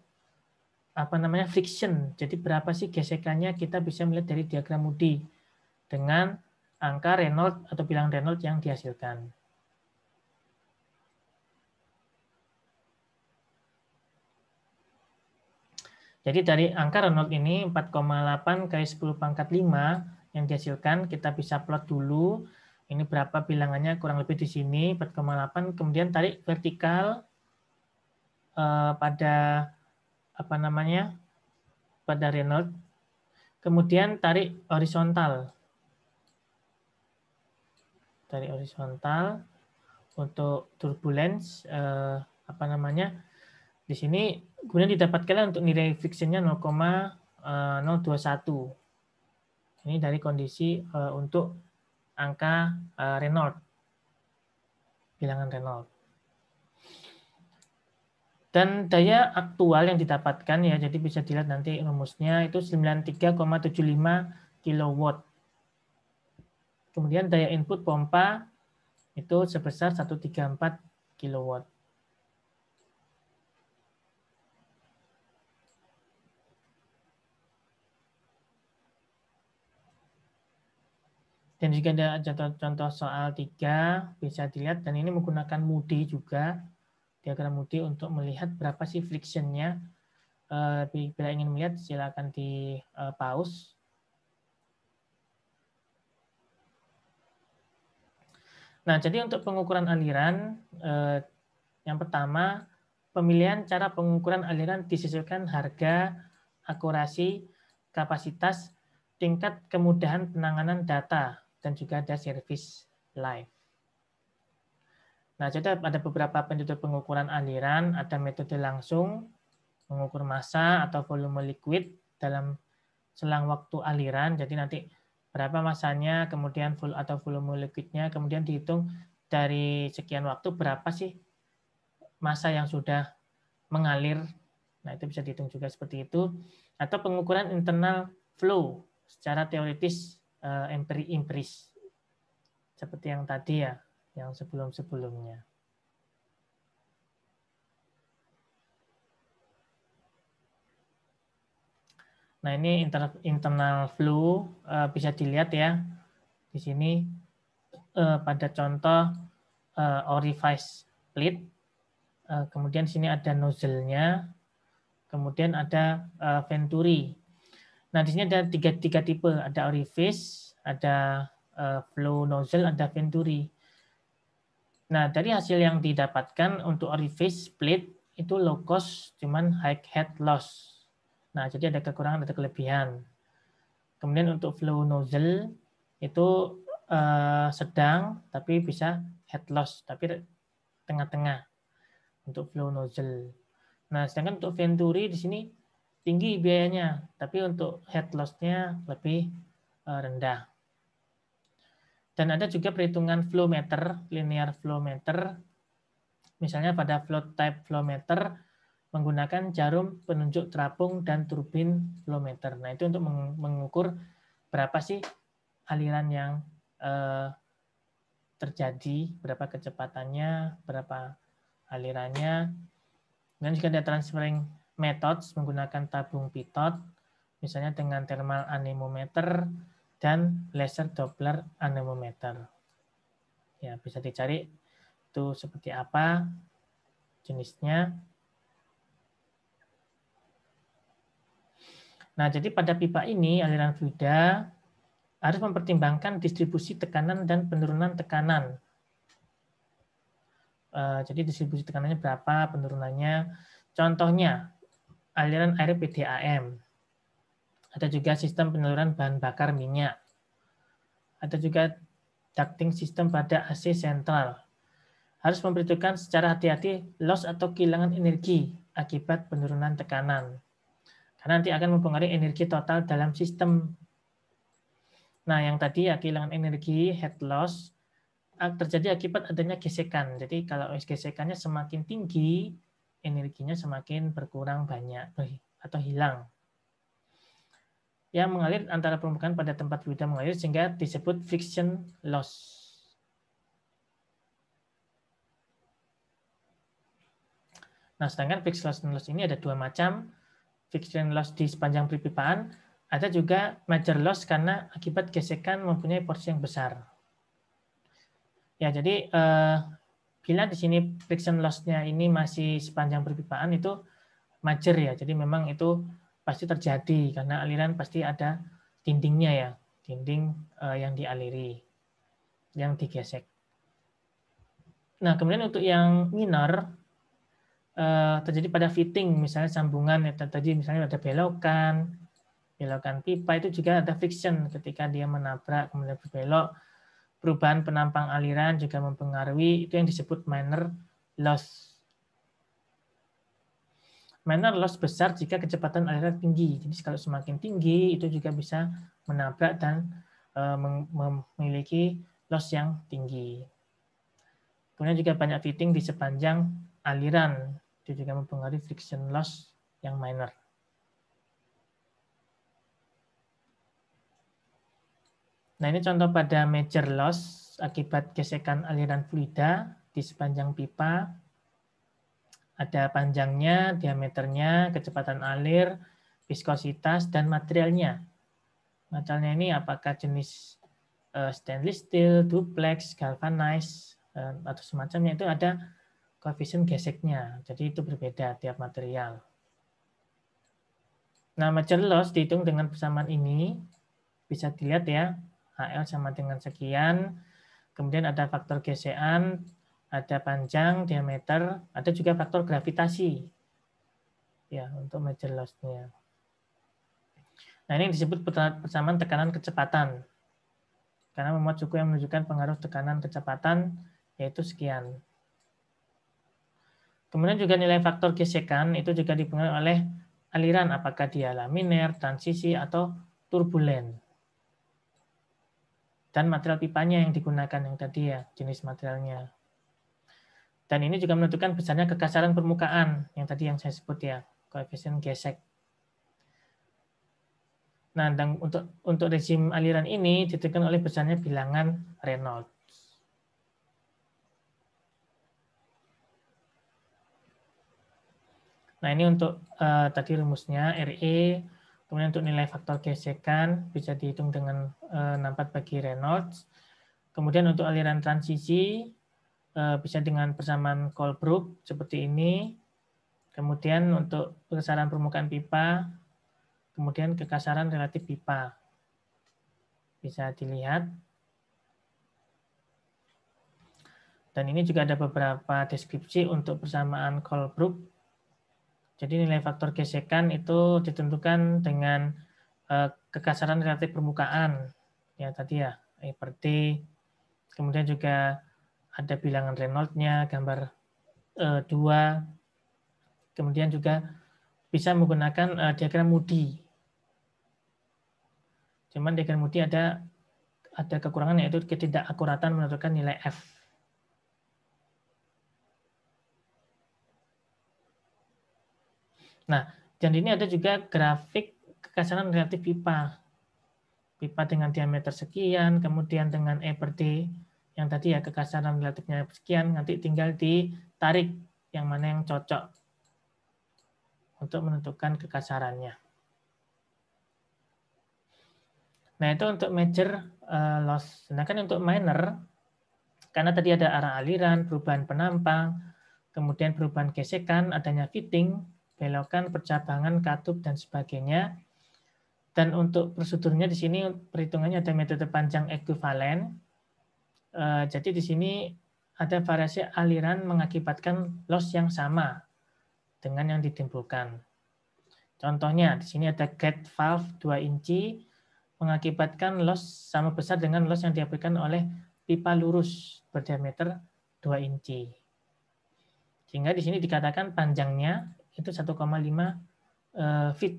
friction. Jadi berapa sih gesekannya kita bisa melihat dari diagram Moody dengan angka Reynolds atau bilangan Reynolds yang dihasilkan. Jadi dari angka Reynolds ini 4,8 kali 10 pangkat 5 yang dihasilkan, kita bisa plot dulu. Ini berapa bilangannya, kurang lebih di sini 4,8. Kemudian tarik vertikal pada pada Reynolds. Kemudian tarik horizontal. Tarik horizontal untuk turbulence di sini kemudian didapatkan untuk nilai frictionnya 0,021. Ini dari kondisi untuk angka Reynolds, bilangan Reynolds. Dan daya aktual yang didapatkan ya, jadi bisa dilihat nanti rumusnya itu 93,75 kW. Kemudian daya input pompa itu sebesar 134 kW. Dan juga ada contoh soal 3, bisa dilihat, dan ini menggunakan Moody juga, diagram Moody untuk melihat berapa sih friction-nya Bila ingin melihat, silakan di pause. Nah, jadi untuk pengukuran aliran, yang pertama, pemilihan cara pengukuran aliran disesuaikan harga, akurasi, kapasitas, tingkat kemudahan penanganan data, dan juga ada service life. Nah, jadi ada beberapa metode pengukuran aliran, ada metode langsung, mengukur massa atau volume liquid dalam selang waktu aliran, jadi nanti berapa massanya, kemudian atau volume liquidnya, kemudian dihitung dari sekian waktu berapa sih massa yang sudah mengalir. Nah, itu bisa dihitung juga seperti itu. Atau pengukuran internal flow secara teoritis empiris. Seperti yang tadi ya, yang sebelum-sebelumnya. Nah, ini internal flow bisa dilihat ya. Di sini pada contoh orifice plate. Kemudian di sini ada nozzle-nya. Kemudian ada venturi. Nah, di sini ada tiga tipe. Ada orifice, ada flow nozzle, ada venturi. Nah, dari hasil yang didapatkan untuk orifice plate itu low cost, cuman high head loss. Nah, jadi ada kekurangan, ada kelebihan. Kemudian untuk flow nozzle itu sedang, tapi bisa head loss, tapi tengah-tengah untuk flow nozzle. Nah, sedangkan untuk venturi di sini tinggi biayanya, tapi untuk head loss-nya lebih rendah. Dan ada juga perhitungan flow meter, linear flow meter. Misalnya pada flow type flow meter menggunakan jarum penunjuk terapung dan turbin flow meter. Nah, itu untuk mengukur berapa sih aliran yang terjadi, berapa kecepatannya, berapa alirannya. Dan juga ada transferring methods menggunakan tabung pitot, misalnya dengan thermal anemometer dan laser Doppler anemometer. Ya, bisa dicari itu seperti apa jenisnya. Nah, jadi pada pipa ini aliran fluida harus mempertimbangkan distribusi tekanan dan penurunan tekanan. Jadi distribusi tekanannya berapa, penurunannya. Contohnya, aliran air PDAM. Ada juga sistem penyaluran bahan bakar minyak. Ada juga ducting sistem pada AC sentral. Harus memperhitungkan secara hati-hati loss atau kehilangan energi akibat penurunan tekanan. Karena nanti akan mempengaruhi energi total dalam sistem. Nah, yang tadi ya kehilangan energi, head loss, terjadi akibat adanya gesekan. Jadi kalau gesekannya semakin tinggi, energinya semakin berkurang banyak atau hilang. Yang mengalir antara permukaan pada tempat fluida mengalir sehingga disebut friction loss. Nah, sedangkan friction loss ini ada dua macam. Friction loss di sepanjang perpipaan, ada juga major loss karena akibat gesekan mempunyai porsi yang besar. Ya, jadi bila di sini friction loss-nya ini masih sepanjang perpipaan itu major ya. Jadi memang itu pasti terjadi karena aliran pasti ada dindingnya ya, dinding yang dialiri, yang digesek. Nah, kemudian untuk yang minor terjadi pada fitting, misalnya sambungan ya, tadi misalnya ada belokan pipa itu juga ada friction ketika dia menabrak kemudian berbelok. Perubahan penampang aliran juga mempengaruhi, itu yang disebut minor loss. Minor loss besar jika kecepatan aliran tinggi. Jadi kalau semakin tinggi itu juga bisa menabrak dan memiliki loss yang tinggi. Kemudian juga banyak fitting di sepanjang aliran. Itu juga mempengaruhi friction loss yang minor. Nah, ini contoh pada major loss akibat gesekan aliran fluida di sepanjang pipa. Ada panjangnya, diameternya, kecepatan alir, viskositas, dan materialnya. Materialnya ini apakah jenis stainless steel, duplex, galvanized, atau semacamnya, itu ada koefisien geseknya. Jadi itu berbeda tiap material. Nah, major loss dihitung dengan persamaan ini. Bisa dilihat ya, HL sama dengan sekian. Kemudian ada faktor gesekan, ada panjang, diameter, ada juga faktor gravitasi. Ya, untuk major loss-nya. Nah, ini disebut persamaan tekanan kecepatan. Karena memuat suku yang menunjukkan pengaruh tekanan kecepatan, yaitu sekian. Kemudian juga nilai faktor gesekan itu juga dipengaruhi oleh aliran, apakah dia laminer, transisi, atau turbulen. Dan material pipanya yang digunakan yang tadi ya, jenis materialnya. Dan ini juga menentukan besarnya kekasaran permukaan, yang tadi yang saya sebut ya, koefisien gesek. Nah, dan untuk rezim aliran ini ditentukan oleh besarnya bilangan Reynolds. Nah, ini untuk tadi rumusnya RE, kemudian untuk nilai faktor gesekan bisa dihitung dengan 64 bagi Reynolds. Kemudian untuk aliran transisi bisa dengan persamaan Colebrook seperti ini. Kemudian untuk kekasaran permukaan pipa, kemudian kekasaran relatif pipa. Bisa dilihat. Dan ini juga ada beberapa deskripsi untuk persamaan Colebrook. Jadi nilai faktor gesekan itu ditentukan dengan kekasaran relatif permukaan. Ya tadi ya, E per T. Kemudian juga ada bilangan Reynolds-nya, gambar 2. Kemudian juga bisa menggunakan diagram Moody. Cuman diagram Moody ada kekurangan, yaitu ketidakakuratan menentukan nilai F. Nah, dan ini ada juga grafik kekasaran relatif pipa. Pipa dengan diameter sekian, kemudian dengan E per D, yang tadi ya kekasaran relatifnya sekian, nanti tinggal ditarik yang mana yang cocok untuk menentukan kekasarannya. Nah, itu untuk major loss. Sedangkan untuk minor, karena tadi ada arah aliran, perubahan penampang, kemudian perubahan gesekan, adanya fitting, belokan, percabangan, katup, dan sebagainya. Dan untuk prosedurnya di sini perhitungannya ada metode panjang ekuivalen. Jadi di sini ada variasi aliran mengakibatkan loss yang sama dengan yang ditimbulkan. Contohnya di sini ada gate valve 2 inci mengakibatkan loss sama besar dengan loss yang diabaikan oleh pipa lurus berdiameter 2 inci. Sehingga di sini dikatakan panjangnya itu 1,5 feet.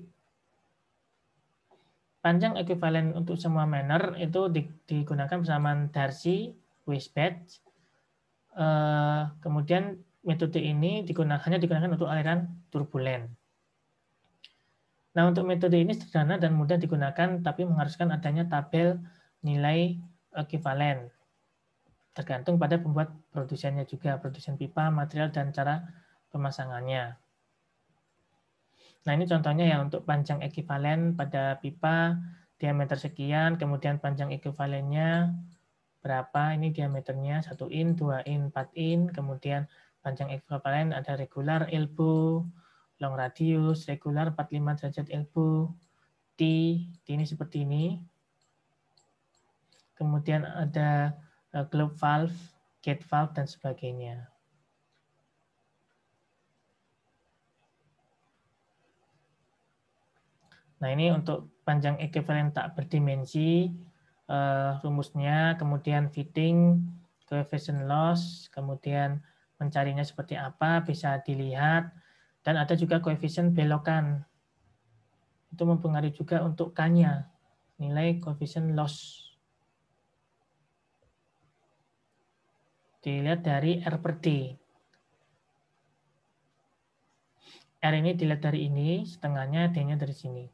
Panjang ekuivalen untuk semua minor itu digunakan persamaan Darcy, Weisbach. Kemudian metode ini hanya digunakan untuk aliran turbulen. Nah, untuk metode ini sederhana dan mudah digunakan, tapi mengharuskan adanya tabel nilai ekuivalen. Tergantung pada pembuat produsennya juga, produsen pipa, material, dan cara pemasangannya. Nah, ini contohnya ya untuk panjang ekuivalen pada pipa diameter sekian, kemudian panjang ekuivalennya berapa, ini diameternya 1 in, 2 in, 4 in, kemudian panjang ekuivalen ada regular, elbow, long radius, regular 45 derajat elbow, T ini seperti ini. Kemudian ada globe valve, gate valve, dan sebagainya. Nah, ini untuk panjang ekuivalen tak berdimensi, rumusnya, kemudian fitting, coefficient loss, kemudian mencarinya seperti apa, bisa dilihat, dan ada juga koefisien belokan. Itu mempengaruhi juga untuk K-nya, nilai coefficient loss. Dilihat dari R per D. R ini dilihat dari ini, setengahnya, D-nya dari sini.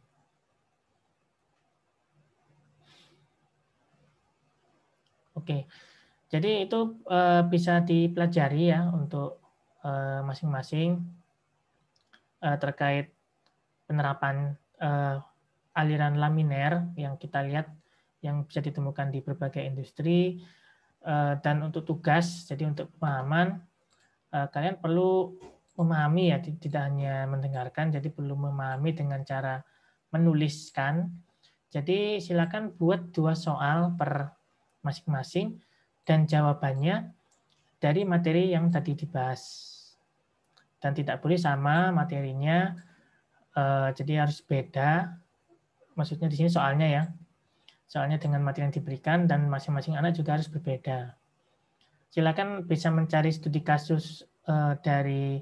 Oke, jadi itu bisa dipelajari ya untuk masing-masing terkait penerapan aliran laminer yang kita lihat yang bisa ditemukan di berbagai industri. Dan untuk tugas, jadi untuk pemahaman, kalian perlu memahami ya, tidak hanya mendengarkan, jadi perlu memahami dengan cara menuliskan. Jadi silakan buat 2 soal per masing-masing dan jawabannya dari materi yang tadi dibahas. Dan tidak boleh sama materinya, jadi harus beda. Maksudnya di sini soalnya ya. Soalnya dengan materi yang diberikan dan masing-masing anak juga harus berbeda. Silakan bisa mencari studi kasus dari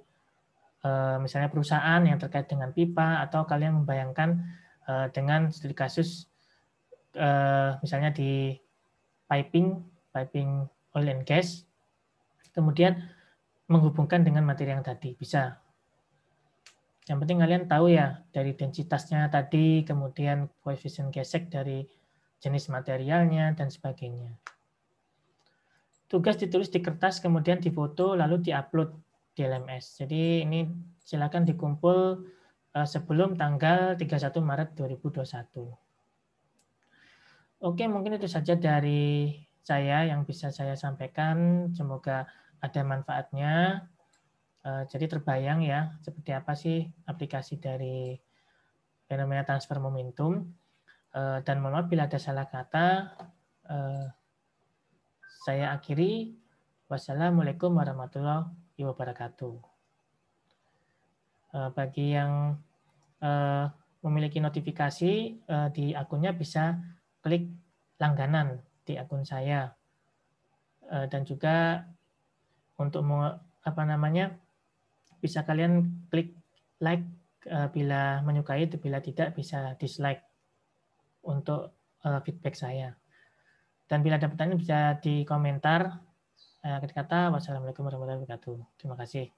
misalnya perusahaan yang terkait dengan pipa, atau kalian membayangkan dengan studi kasus misalnya di piping oil and gas, kemudian menghubungkan dengan materi yang tadi, bisa. Yang penting kalian tahu ya, dari densitasnya tadi, kemudian koefisien gesek dari jenis materialnya, dan sebagainya. Tugas ditulis di kertas, kemudian difoto, lalu diupload di LMS. Jadi ini silakan dikumpul sebelum tanggal 31 Maret 2021. Oke, mungkin itu saja dari saya yang bisa saya sampaikan. Semoga ada manfaatnya. Jadi terbayang ya, seperti apa sih aplikasi dari fenomena transfer momentum. Dan mohon maaf bila ada salah kata. Saya akhiri. Wassalamualaikum warahmatullahi wabarakatuh. Bagi yang memiliki notifikasi di akunnya bisa klik langganan di akun saya. Dan juga untuk bisa kalian klik like bila menyukai, bila tidak bisa dislike untuk feedback saya. Dan bila ada pertanyaan bisa di komentar. Akhir kata, wassalamualaikum warahmatullahi wabarakatuh. Terima kasih.